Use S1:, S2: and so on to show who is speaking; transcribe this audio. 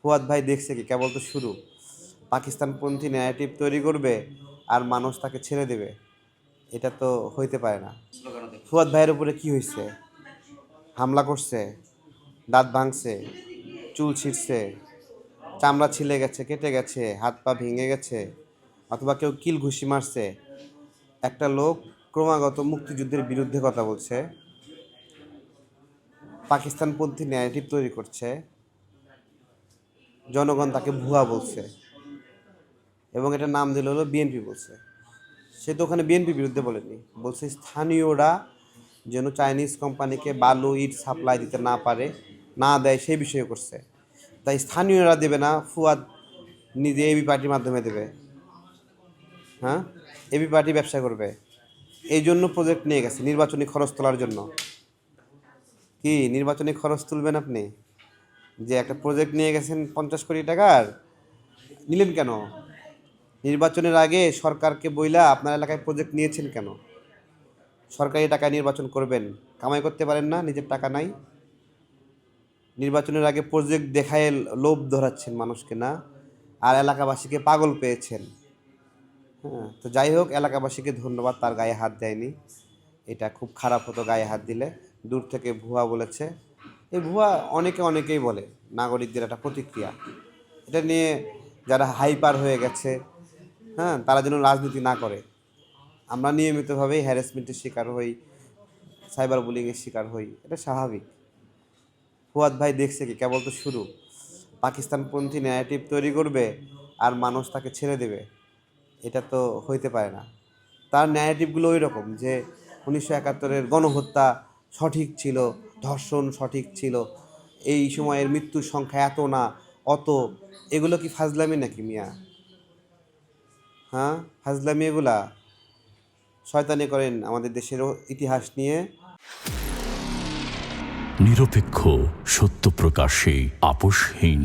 S1: ফুয়াদ ভাই দেখছে কি কেবল তো শুরু। পাকিস্তানপন্থী ন্যারেটিভ তৈরি করবে আর মানুষ তাকে ছেড়ে দেবে, এটা তো হইতে পারে না। ফুয়াদ ভাইয়ের উপরে কি হয়েছে? হামলা করছে, দাঁত ভাঙছে, চুল ছিঁড়ছে, চামড়া ছিলে গেছে, কেটে গেছে, হাত পা ভেঙে গেছে, অথবা কেউ কিল ঘুষি মারছে। একটা লোক ক্রমাগত মুক্তিযুদ্ধের বিরুদ্ধে কথা বলছে, পাকিস্তানপন্থী ন্যারেটিভ তৈরি করছে, জনগণ তাকে ভুয়া বলছে এবং এটার নাম দিল হলো বিএনপি বলছে। সে তো ওখানে বিএনপি বিরুদ্ধে বলেনি, বলছে স্থানীয়রা যেন চাইনিজ কোম্পানিকে বালু ইট সাপ্লাই দিতে না পারে, না দেয় সেই বিষয়ে করছে। তাই স্থানীয়রা দেবে না, ফুয়াদ নিজে এবি পার্টির মাধ্যমে দেবে। হ্যাঁ, এবি পার্টি ব্যবসা করবে, এই জন্য প্রজেক্ট নিয়ে গেছে নির্বাচনী খরচ তোলার জন্য। কি নির্বাচনী খরচ তুলবেন আপনি? যে একটা প্রজেক্ট নিয়ে গেছেন 50 কোটি টাকার, নিলেন কেন? নির্বাচনের আগে সরকারকে বইলা আপনার এলাকায় প্রজেক্ট নিয়েছেন কেন? সরকারি টাকায় নির্বাচন করবেন, কামাই করতে পারেন না, নিজের টাকা নাই। নির্বাচনের আগে প্রজেক্ট দেখায় লোভ ধরাচ্ছেন মানুষকে না, আর এলাকাবাসীকে পাগল পেয়েছেন। হ্যাঁ, তো যাই হোক, এলাকাবাসীকে ধন্যবাদ, তার গায়ে হাত দেয়নি। এটা খুব খারাপ হতো গায়ে হাত দিলে। দূর থেকে ভুয়া বলেছে। এই ভুয়া অনেকেই বলে, নাগরিকদের একটা প্রতিক্রিয়া। এটা নিয়ে যারা হাইপার হয়ে গেছে, হ্যাঁ, তারা যেন রাজনীতি না করে। আমরা নিয়মিতভাবেই হ্যারাসমেন্টের শিকার হই, সাইবার বুলিংয়ের শিকার হই, এটা স্বাভাবিক। ফুয়াদ ভাই দেখছে কি কেবল তো শুরু। পাকিস্তানপন্থী ন্যারেটিভ তৈরি করবে আর মানুষ তাকে ছেড়ে দেবে, এটা তো হইতে পারে না। তার ন্যারেটিভগুলো ওই রকম যে 1971-এর গণহত্যা সঠিক ছিল, ধর্ষণ সঠিক ছিল, এই সময়ের মৃত্যুর সংখ্যা এত না অত। এগুলো কি ফাজলামি নাকি মিয়া? হ্যাঁ, ফাজলামি এগুলা। শয়তানি করেন আমাদের দেশের ইতিহাস নিয়ে।
S2: নিরপেক্ষ, সত্য প্রকাশে আপোষহীন।